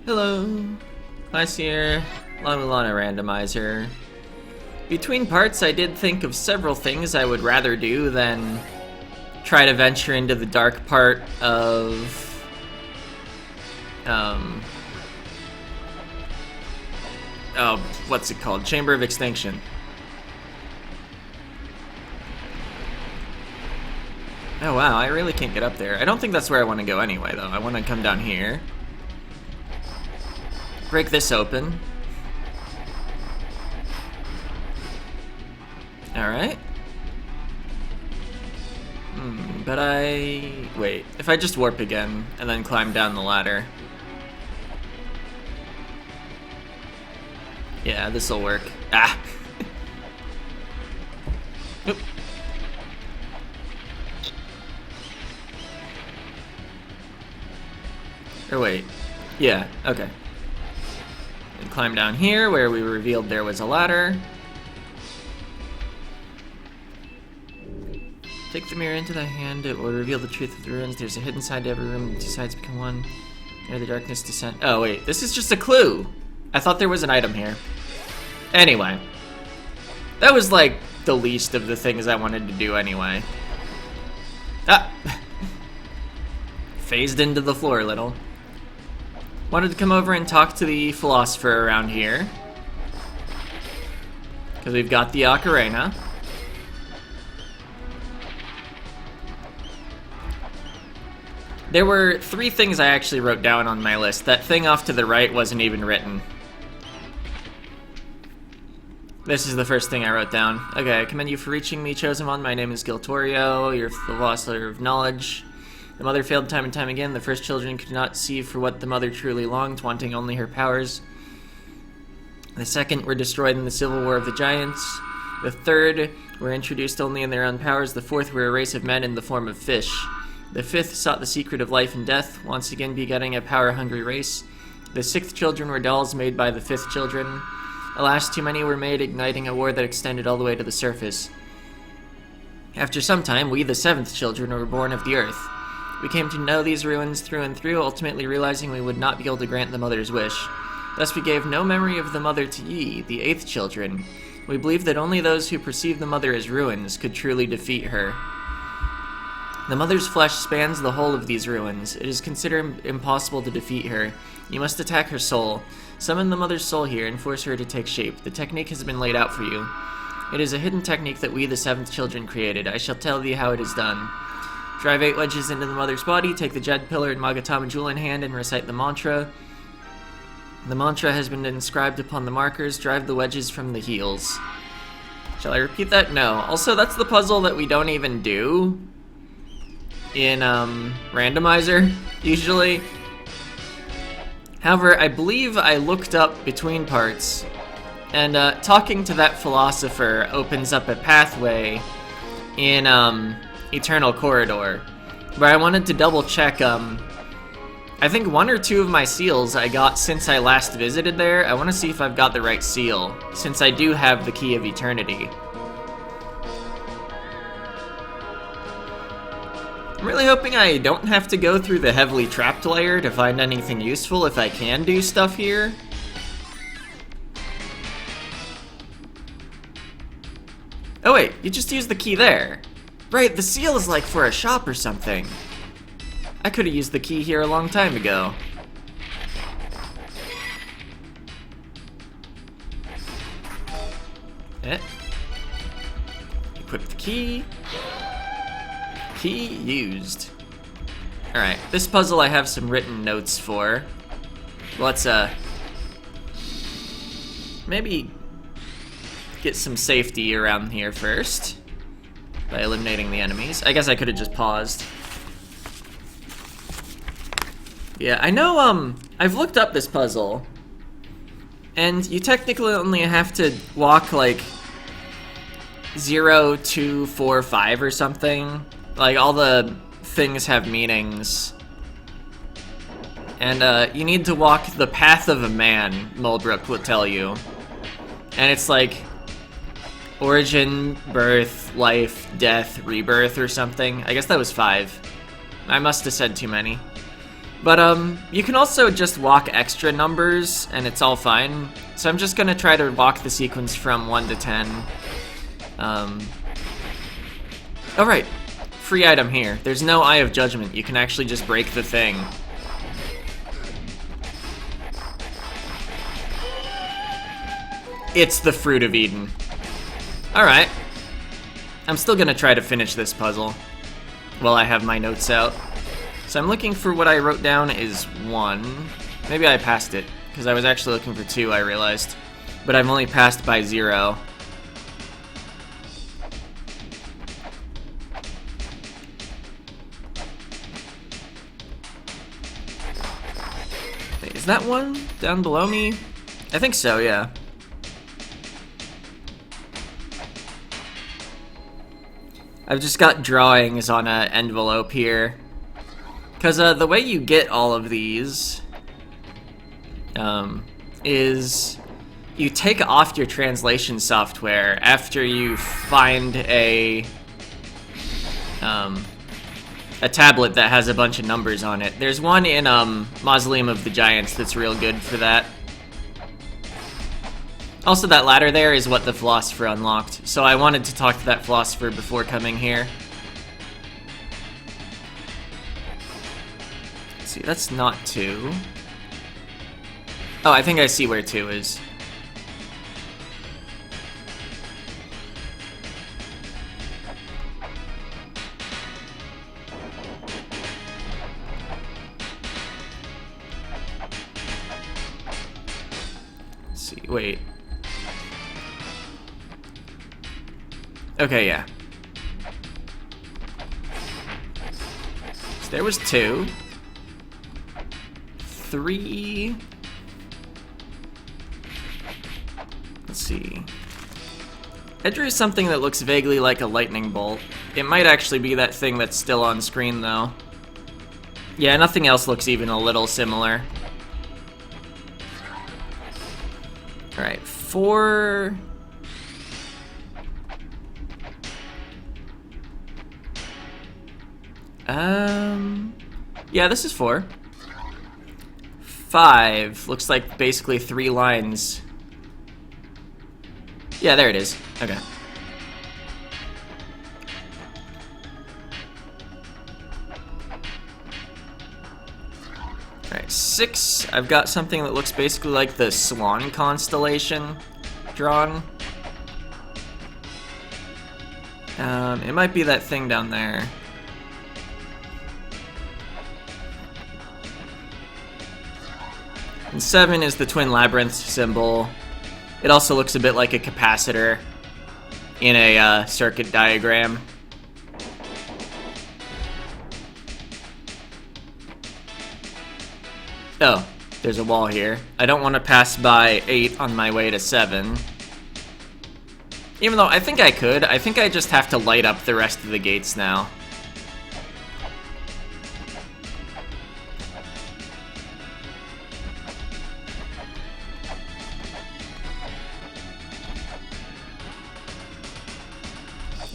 Hello. Last year, La-Mulana Randomizer. Between parts, I did think of several things I would rather do than try to venture into the dark part of what's it called? Chamber of Extinction. Oh wow, I really can't get up there. I don't think that's where I want to go anyway, though. I want to come down here. Break this open. Alright. But wait, if I just warp again and then climb down the ladder. Yeah, this'll work. Ah! Oop. Or wait. Yeah, okay. And climb down here where we revealed there was a ladder. Take the mirror into thy hand, it will reveal the truth of the ruins. There's a hidden side to every room, the two sides become one. Ere the darkness descend. Oh wait, this is just a clue! I thought there was an item here. Anyway. That was like the least of the things I wanted to do anyway. Ah! Phased into the floor a little. Wanted to come over and talk to the philosopher around here. Because we've got the ocarina. There were 3 things I actually wrote down on my list. That thing off to the right wasn't even written. This is the first thing I wrote down. Okay, I commend you for reaching me, chosen one. My name is Giltorio, your philosopher of knowledge. The mother failed time and time again. The first children could not see for what the mother truly longed, wanting only her powers. The second were destroyed in the civil war of the giants. The third were introduced only in their own powers. The fourth were a race of men in the form of fish. The fifth sought the secret of life and death, once again begetting a power-hungry race. The sixth children were dolls made by the fifth children. Alas, too many were made, igniting a war that extended all the way to the surface. After some time, we, the seventh children, were born of the earth. We came to know these ruins through and through, ultimately realizing we would not be able to grant the mother's wish. Thus we gave no memory of the mother to ye, the eighth children. We believed that only those who perceive the mother as ruins could truly defeat her. The mother's flesh spans the whole of these ruins. It is considered impossible to defeat her. You must attack her soul. Summon the mother's soul here and force her to take shape. The technique has been laid out for you. It is a hidden technique that we, the seventh children, created. I shall tell thee how it is done. Drive 8 wedges into the mother's body, take the Jed Pillar and Magatama Jewel in hand, and recite the mantra. The mantra has been inscribed upon the markers. Drive the wedges from the heels. Shall I repeat that? No. Also, that's the puzzle that we don't even do in Randomizer, usually. However, I believe I looked up between parts, and talking to that philosopher opens up a pathway in Eternal Corridor, where I wanted to double check, I think 1 or 2 of my seals I got since I last visited there. I want to see if I've got the right seal, since I do have the Key of Eternity. I'm really hoping I don't have to go through the heavily trapped layer to find anything useful if I can do stuff here. Oh wait, you just used the key there. Right, the seal is like for a shop or something. I could have used the key here a long time ago. Equip the key. Key used. Alright, this puzzle I have some written notes for. Let's, maybe get some safety around here first by eliminating the enemies. I guess I could have just paused. Yeah, I know, I've looked up this puzzle, and you technically only have to walk, like, 0, 2, 4, 5 or something. Like, all the things have meanings. And, you need to walk the path of a man, Mulbrook will tell you. And it's like origin, birth, life, death, rebirth, or something. I guess that was 5. I must have said too many. But, you can also just walk extra numbers, and it's all fine. So I'm just gonna try to walk the sequence from 1 to 10. Oh, right. Free item here. There's no Eye of Judgment. You can actually just break the thing. It's the Fruit of Eden. Alright. I'm still gonna try to finish this puzzle while I have my notes out. So I'm looking for what I wrote down is 1. Maybe I passed it, because I was actually looking for 2, I realized. But I've only passed by 0. Wait, is that one down below me? I think so, yeah. I've just got drawings on an envelope here. Because the way you get all of these is you take off your translation software after you find a tablet that has a bunch of numbers on it. There's one in Mausoleum of the Giants that's real good for that. Also, that ladder there is what the philosopher unlocked, so I wanted to talk to that philosopher before coming here. Let's see, that's not 2. Oh, I think I see where 2 is. Let's see, wait. Okay, yeah. So there was 2. 3. Let's see. I drew something that looks vaguely like a lightning bolt. It might actually be that thing that's still on screen, though. Yeah, nothing else looks even a little similar. Alright, 4... Yeah, this is 4. 5 looks like basically 3 lines. Yeah, there it is. Okay. Alright, 6. I've got something that looks basically like the Swan constellation drawn. It might be that thing down there. And 7 is the Twin Labyrinth symbol. It also looks a bit like a capacitor in a circuit diagram. Oh, there's a wall here. I don't want to pass by 8 on my way to 7. Even though I think I could. I think I just have to light up the rest of the gates now.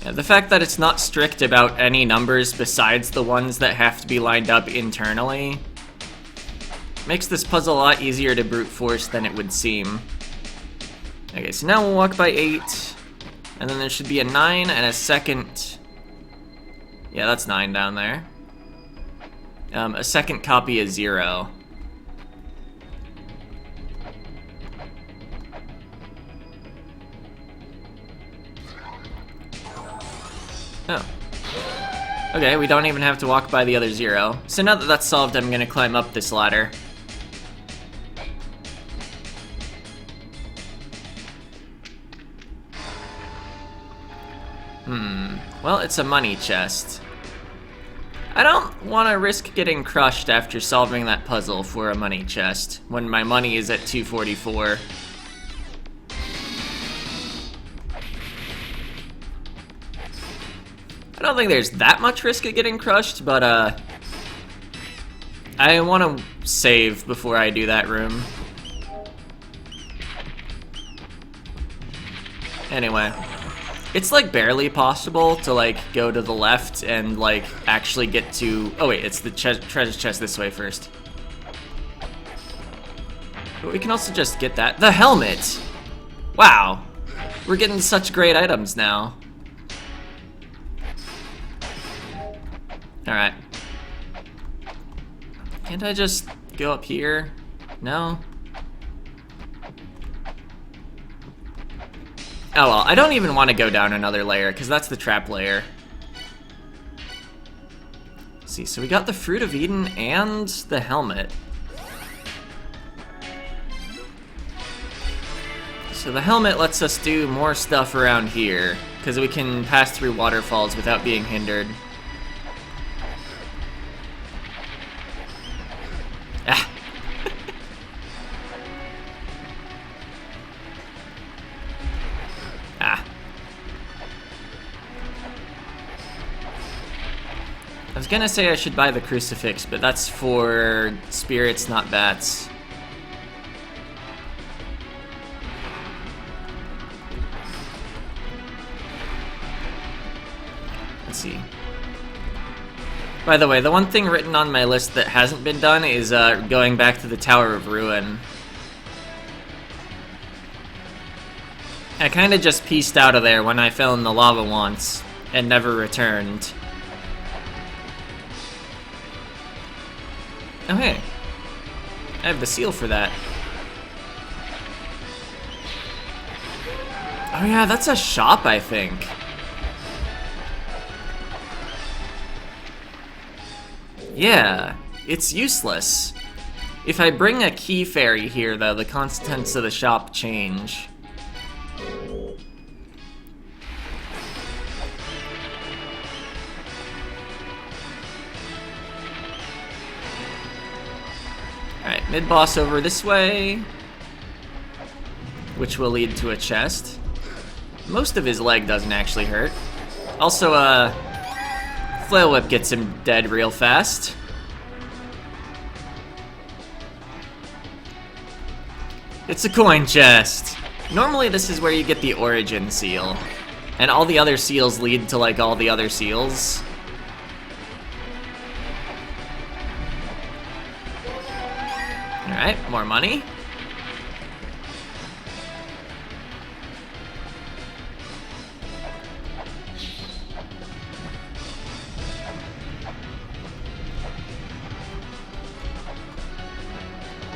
Yeah, the fact that it's not strict about any numbers besides the ones that have to be lined up internally makes this puzzle a lot easier to brute force than it would seem. Okay, so now we'll walk by 8, and then there should be a 9 and a second... Yeah, that's 9 down there. A second copy of 0. Oh. Okay, we don't even have to walk by the other 0. So now that that's solved, I'm gonna climb up this ladder. Well, it's a money chest. I don't want to risk getting crushed after solving that puzzle for a money chest, when my money is at 244. I don't think there's that much risk of getting crushed, but I want to save before I do that room. Anyway, It's like barely possible to like go to the left and like actually get to... Oh wait, it's the treasure chest this way first. But we can also just get that. The helmet! Wow. We're getting such great items now. Alright. Can't I just go up here? No? Oh well, I don't even want to go down another layer, because that's the trap layer. Let's see, so we got the Fruit of Eden and the helmet. So the helmet lets us do more stuff around here, because we can pass through waterfalls without being hindered. Ah! Ah. I was gonna say I should buy the crucifix, but that's for spirits, not bats. Let's see. By the way, the one thing written on my list that hasn't been done is going back to the Tower of Ruin. I kind of just pieced out of there when I fell in the lava once and never returned. Oh hey, I have the seal for that. Oh yeah, that's a shop, I think. Yeah, it's useless. If I bring a key fairy here, though, the contents of the shop change. Alright, mid-boss over this way, which will lead to a chest. Most of his leg doesn't actually hurt. Also, Flail Whip gets him dead real fast. It's a coin chest. Normally this is where you get the origin seal. And all the other seals lead to like all the other seals. Alright, more money.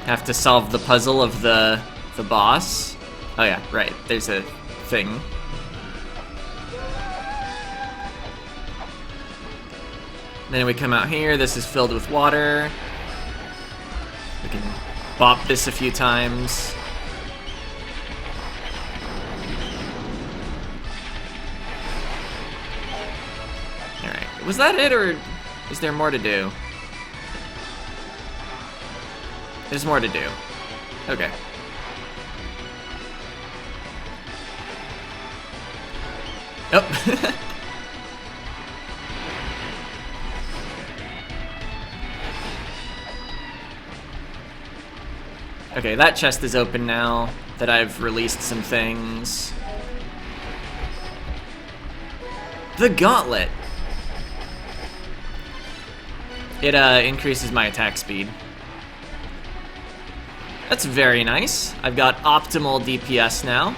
Have to solve the puzzle of the boss. Oh yeah, right, there's a thing. Then we come out here, this is filled with water. We can bop this a few times. Alright, was that it, or is there more to do? There's more to do. Okay. Oh. Okay, that chest is open now that I've released some things. The gauntlet! It increases my attack speed. That's very nice. I've got optimal DPS now.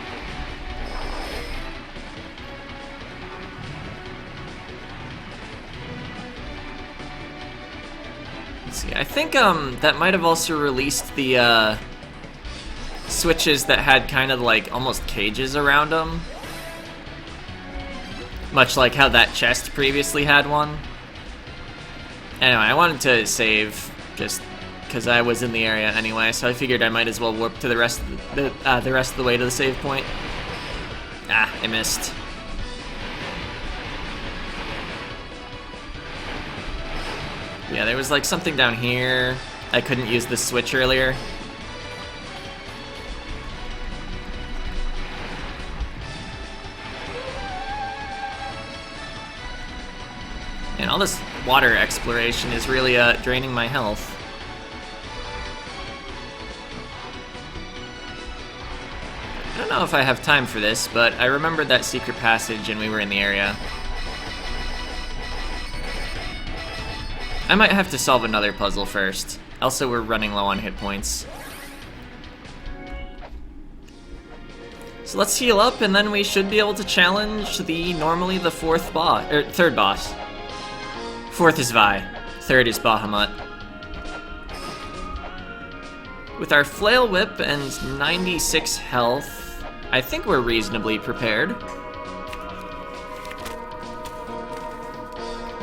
Let's see, I think that might have also released the switches that had kind of like almost cages around them. Much like how that chest previously had one. Anyway, I wanted to save just because I was in the area anyway, so I figured I might as well warp to the rest of the rest of the way to the save point. Ah, I missed. Yeah, there was like something down here. I couldn't use the switch earlier. And all this water exploration is really draining my health. I don't know if I have time for this, but I remembered that secret passage and we were in the area. I might have to solve another puzzle first. Also, we're running low on hit points. So let's heal up, and then we should be able to challenge normally the third boss. Fourth is Vi. Third is Bahamut. With our flail whip and 96 health, I think we're reasonably prepared.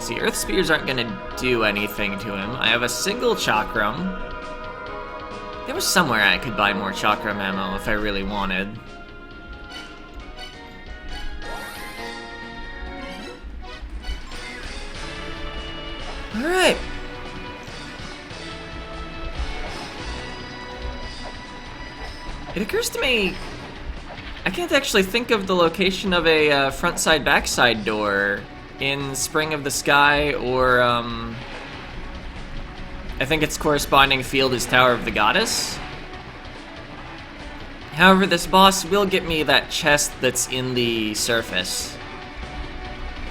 See, Earth Spears aren't gonna do anything to him. I have a single Chakram. There was somewhere I could buy more Chakram ammo if I really wanted. Alright. It occurs to me, I can't actually think of the location of a front-side, back-side door in Spring of the Sky, or, I think its corresponding field is Tower of the Goddess. However, this boss will get me that chest that's in the surface.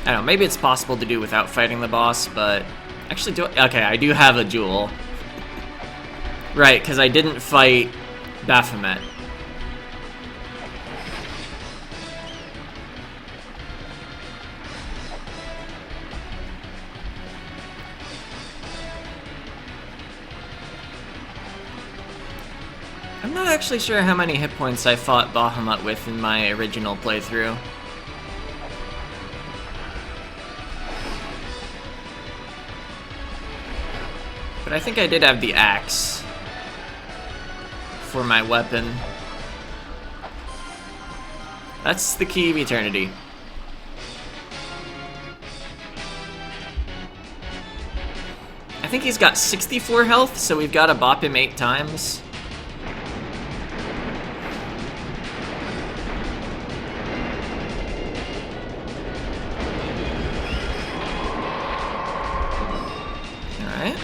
I don't know, maybe it's possible to do without fighting the boss, but... Actually, okay, I do have a jewel. Right, because I didn't fight Baphomet. I'm not actually sure how many hit points I fought Bahamut with in my original playthrough. But I think I did have the axe for my weapon. That's the key of eternity. I think he's got 64 health, so we've got to bop him 8 times. Alright.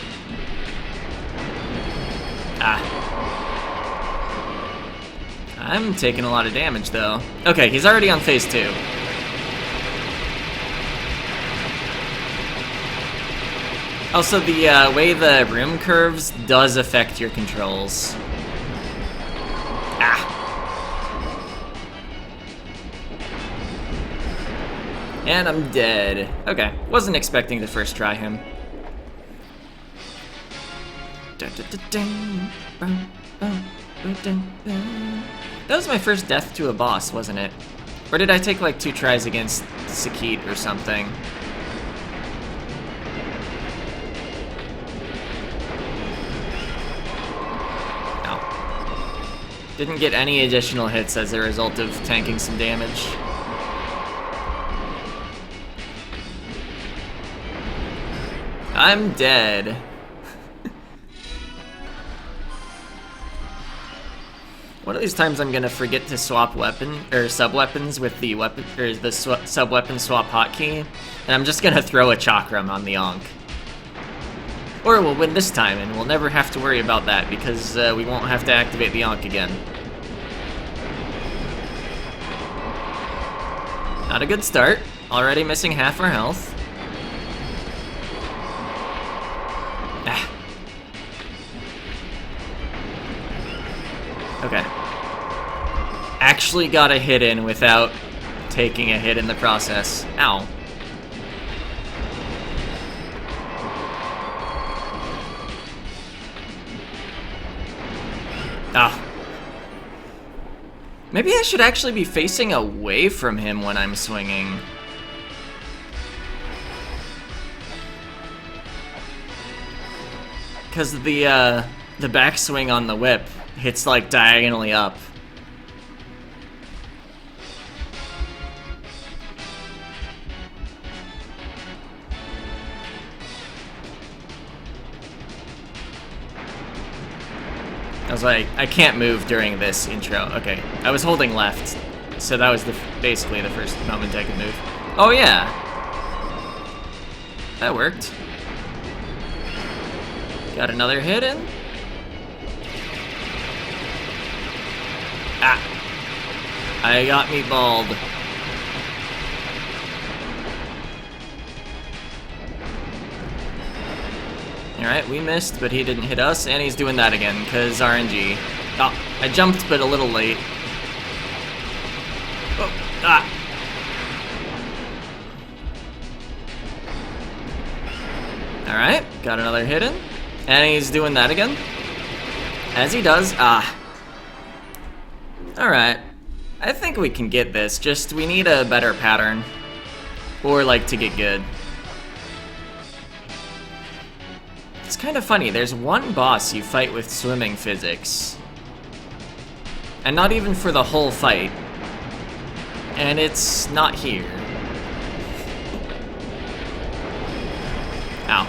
I'm taking a lot of damage, though. Okay, he's already on phase 2. Also, the way the room curves does affect your controls. And I'm dead. Okay, wasn't expecting to first try him. That was my first death to a boss, wasn't it? Or did I take like 2 tries against Sakit or something? No. Didn't get any additional hits as a result of tanking some damage. I'm dead. One of these times I'm gonna forget to swap weapon or sub-weapons with the weapon or the sub-weapon swap hotkey, and I'm just gonna throw a Chakram on the Ankh. Or we'll win this time, and we'll never have to worry about that because we won't have to activate the Ankh again. Not a good start. Already missing half our health. Okay. Actually got a hit in without taking a hit in the process. Ow. Ah. Maybe I should actually be facing away from him when I'm swinging. Because the backswing on the whip hits like diagonally up. I was like, I can't move during this intro. Okay, I was holding left, so that was basically the first moment I could move. Oh yeah, that worked. Got another hit in. Ah. I got meatballed. Alright, we missed, but he didn't hit us, and he's doing that again, because RNG. Oh, I jumped, but a little late. Oh, ah! Alright, got another hit in. And he's doing that again. As he does. Ah. Alright. I think we can get this, just we need a better pattern. Or like to get good. It's kind of funny, there's one boss you fight with swimming physics. And not even for the whole fight. And it's not here. Ow.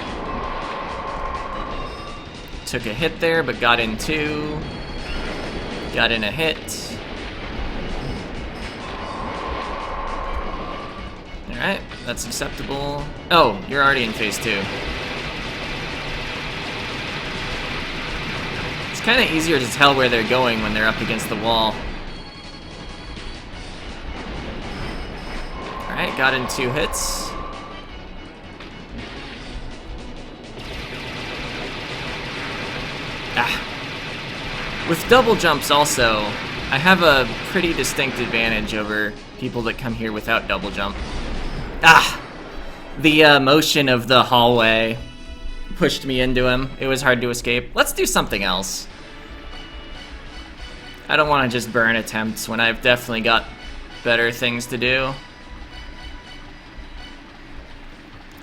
Took a hit there, but got in two. Got in a hit. Alright, that's acceptable. Oh, you're already in phase 2. It's kind of easier to tell where they're going when they're up against the wall. Alright, got in 2 hits. Ah. With double jumps also, I have a pretty distinct advantage over people that come here without double jump. Ah! The motion of the hallway pushed me into him. It was hard to escape. Let's do something else. I don't want to just burn attempts when I've definitely got better things to do.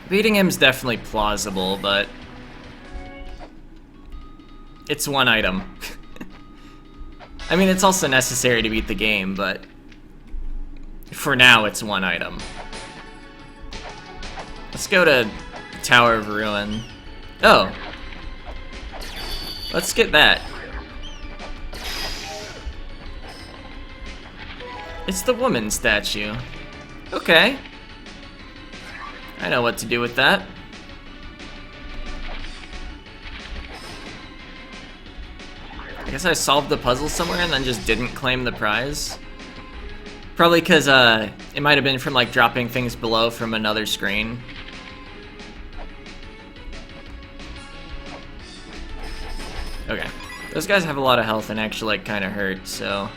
Beating him's definitely plausible, but it's one item. I mean, it's also necessary to beat the game, but for now, it's one item. Let's go to Tower of Ruin. Oh. Let's get that. It's the woman statue. Okay. I know what to do with that. I guess I solved the puzzle somewhere and then just didn't claim the prize. Probably because it might have been from like dropping things below from another screen. Okay. Those guys have a lot of health and actually like kind of hurt, so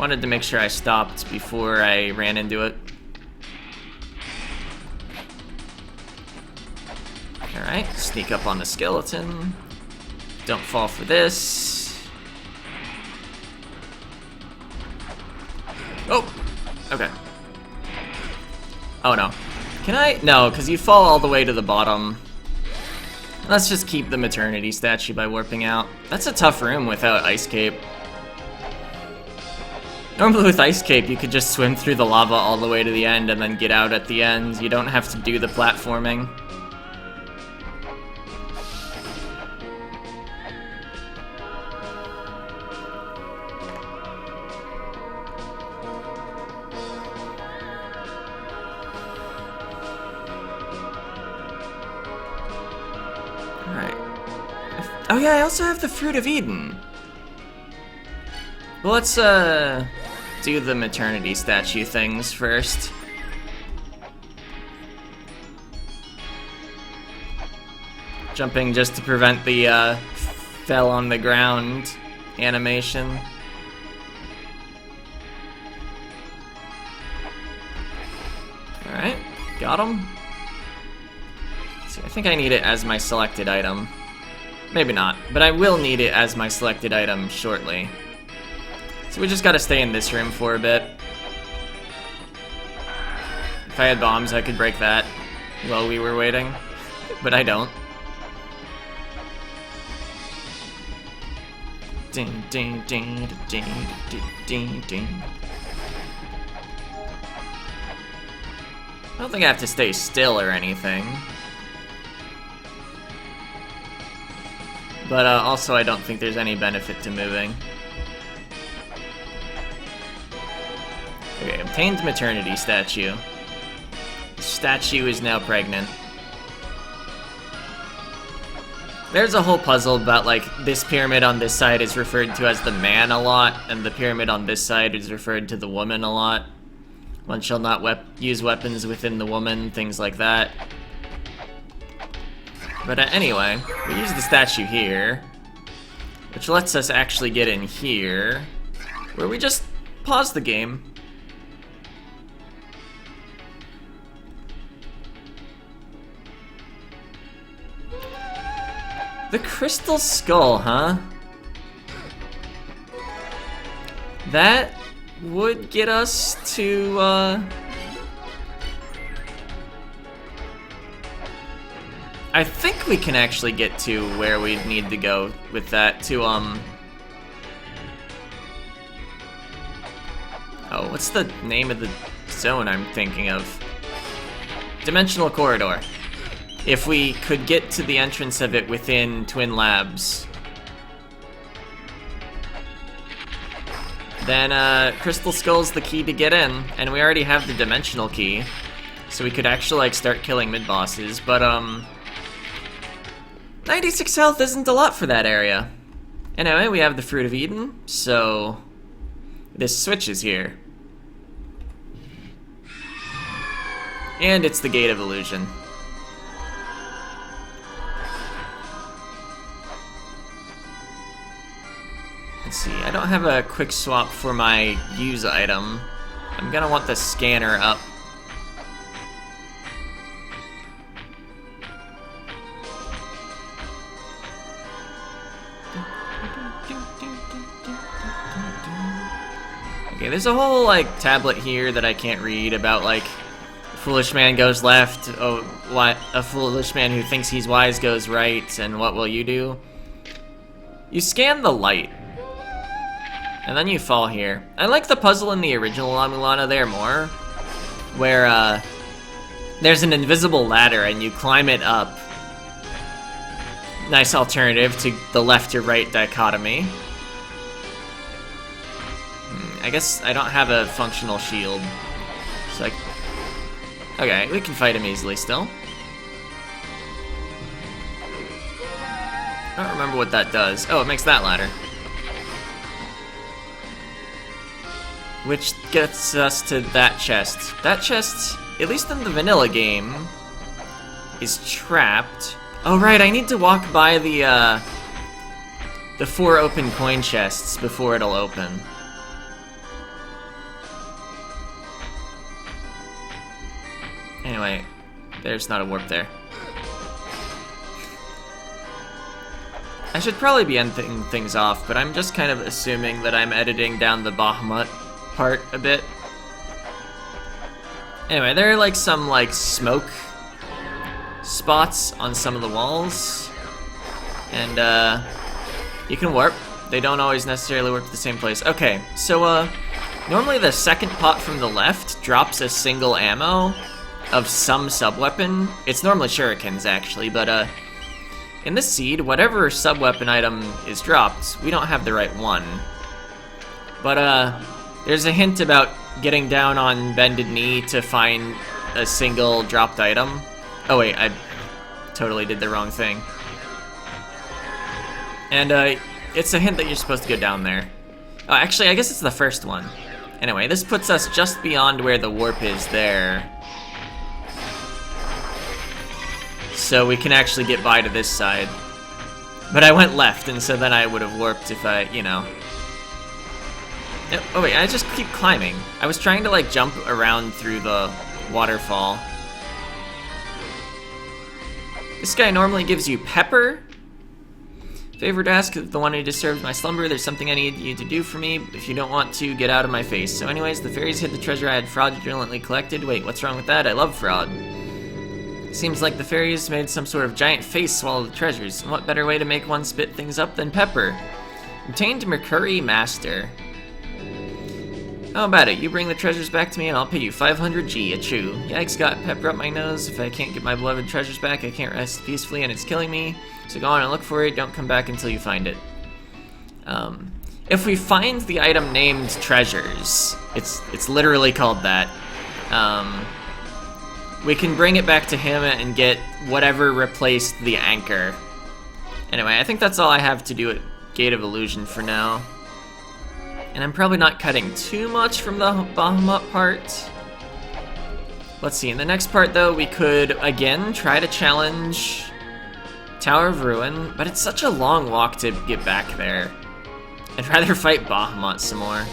wanted to make sure I stopped before I ran into it. Alright, sneak up on the skeleton. Don't fall for this. Oh! Okay. Oh no. Can I? No, because you fall all the way to the bottom. Let's just keep the maternity statue by warping out. That's a tough room without Ice Cape. Normally with Ice Cape, you could just swim through the lava all the way to the end and then get out at the end. You don't have to do the platforming. Alright. Oh yeah, I also have the Fruit of Eden. Well, let's do the maternity statue things first. Jumping just to prevent the fell on the ground animation. Alright, got him. See, I think I need it as my selected item. Maybe not, but I will need it as my selected item shortly. So we just gotta stay in this room for a bit. If I had bombs, I could break that while we were waiting, but I don't. Ding, ding, ding, ding, ding, ding, ding. I don't think I have to stay still or anything. But also, I don't think there's any benefit to moving. Okay, obtained maternity statue. The statue is now pregnant. There's a whole puzzle about, like, this pyramid on this side is referred to as the man a lot, and the pyramid on this side is referred to the woman a lot. One shall not use weapons within the woman, things like that. But anyway, we use the statue here, which lets us actually get in here, where we just pause the game. The crystal skull, huh? That would get us to, I think we can actually get to where we need to go with that to, oh, what's the name of the zone I'm thinking of? Dimensional Corridor. If we could get to the entrance of it within Twin Labs, then Crystal Skull's the key to get in, and we already have the dimensional key, so we could actually like start killing mid-bosses, but 96 health isn't a lot for that area. Anyway, we have the Fruit of Eden, so this switches here. And it's the Gate of Illusion. Let's see, I don't have a quick swap for my use item. I'm gonna want the scanner up. Okay, there's a whole, like, tablet here that I can't read about, like, a foolish man goes left, oh, what, a foolish man who thinks he's wise goes right, and what will you do? You scan the light. And then you fall here. I like the puzzle in the original La-Mulana there more, where there's an invisible ladder and you climb it up. Nice alternative to the left or right dichotomy. I guess I don't have a functional shield. So okay, we can fight him easily still. I don't remember what that does. Oh, it makes that ladder. Which gets us to that chest. That chest, at least in the vanilla game, is trapped. Oh right, I need to walk by the 4 open coin chests before it'll open. Anyway, there's not a warp there. I should probably be ending things off, but I'm just kind of assuming that I'm editing down the Bahamut part a bit. Anyway, there are like some like smoke spots on some of the walls, and you can warp. They don't always necessarily work at the same place. Okay, so normally the second pot from the left drops a single ammo of some sub-weapon. It's normally shurikens actually, but in this seed, whatever sub-weapon item is dropped, we don't have the right one. But there's a hint about getting down on bended knee to find a single dropped item. Oh wait, I totally did the wrong thing. And it's a hint that you're supposed to go down there. Oh, actually, I guess it's the first one. Anyway, this puts us just beyond where the warp is there. So we can actually get by to this side. But I went left, and so then I would have warped if I, you know. Oh wait, I just keep climbing. I was trying to like jump around through the waterfall. This guy normally gives you pepper. Favor to ask the one who disturbs my slumber. There's something I need you to do for me. If you don't want to, get out of my face. So anyways, the fairies hid the treasure I had fraudulently collected. Wait, what's wrong with that? I love fraud. Seems like the fairies made some sort of giant face swallow the treasures. And what better way to make one spit things up than pepper? Obtained Mercury Master. How about it? You bring the treasures back to me and I'll pay you 500 G, a chew. Yikes, got pepper up my nose. If I can't get my beloved treasures back, I can't rest peacefully and it's killing me. So go on and look for it, don't come back until you find it. If we find the item named treasures, it's literally called that, we can bring it back to him and get whatever replaced the anchor. Anyway, I think that's all I have to do at Gate of Illusion for now. And I'm probably not cutting too much from the Bahamut part. Let's see, in the next part though, we could, again, try to challenge Tower of Ruin, but it's such a long walk to get back there. I'd rather fight Bahamut some more.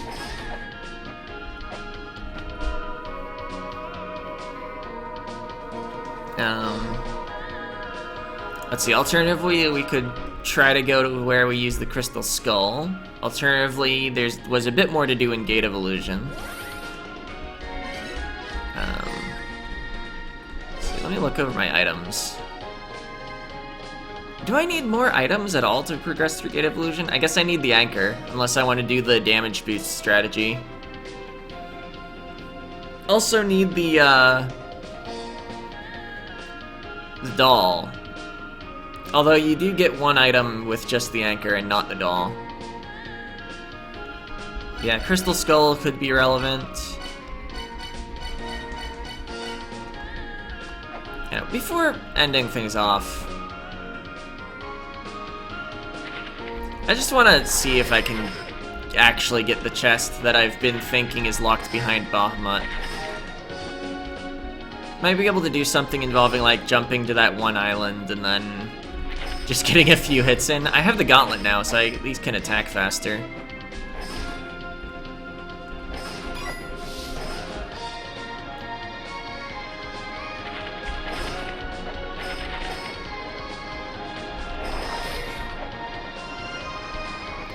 Let's see, alternatively, we could try to go to where we use the Crystal Skull. Alternatively, was a bit more to do in Gate of Illusion. See, let me look over my items. Do I need more items at all to progress through Gate of Illusion? I guess I need the anchor, unless I want to do the damage boost strategy. Also need the doll. Although you do get one item with just the anchor and not the doll. Yeah, Crystal Skull could be relevant. Yeah, before ending things off, I just want to see if I can actually get the chest that I've been thinking is locked behind Bahamut. Might be able to do something involving like jumping to that one island and then just getting a few hits in. I have the gauntlet now, so I at least can attack faster.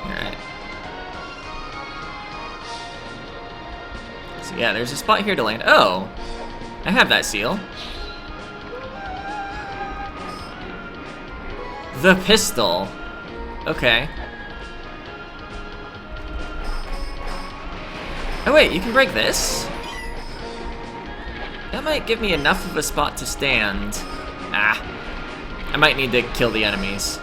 Alright. So yeah, there's a spot here to land. Oh! I have that seal. The pistol. Okay. Oh wait, you can break this? That might give me enough of a spot to stand. Ah. I might need to kill the enemies.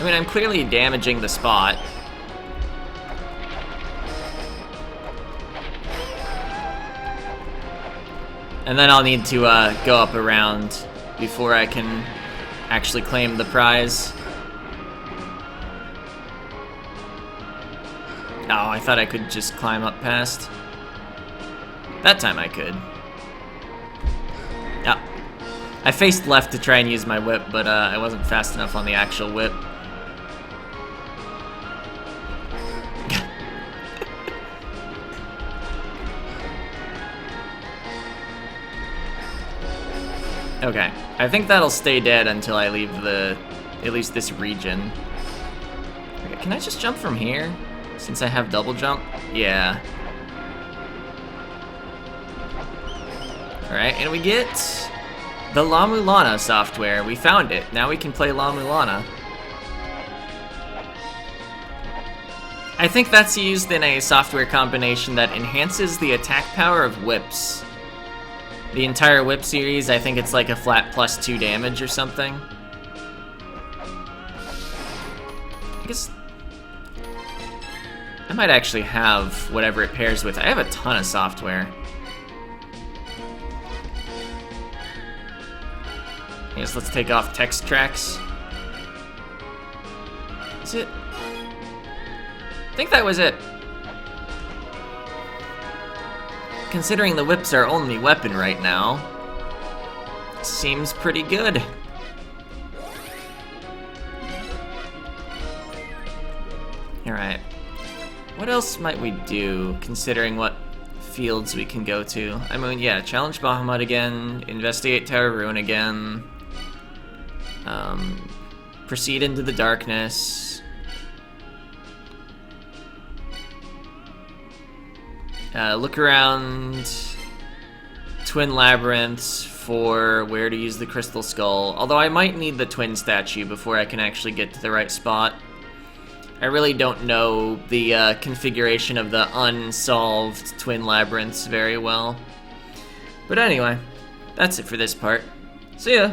I mean, I'm clearly damaging the spot. And then I'll need to go up around before I can actually claim the prize. Oh, I thought I could just climb up past. That time I could. Yeah. I faced left to try and use my whip, but I wasn't fast enough on the actual whip. Okay, I think that'll stay dead until I leave at least this region. Okay, can I just jump from here? Since I have double jump? Yeah. Alright, and we get the La-Mulana software. We found it. Now we can play La-Mulana. I think that's used in a software combination that enhances the attack power of whips. The entire whip series, I think it's like a flat +2 damage or something. I guess I might actually have whatever it pairs with. I have a ton of software. I guess let's take off text tracks. Is it? I think that was it. Considering the whip's our only weapon right now, seems pretty good. Alright. What else might we do, considering what fields we can go to? I mean, yeah, challenge Bahamut again, investigate Tower of Ruin again, proceed into the darkness. Look around Twin Labyrinths for where to use the Crystal Skull, although I might need the Twin Statue before I can actually get to the right spot. I really don't know the configuration of the unsolved Twin Labyrinths very well. But anyway, that's it for this part. See ya!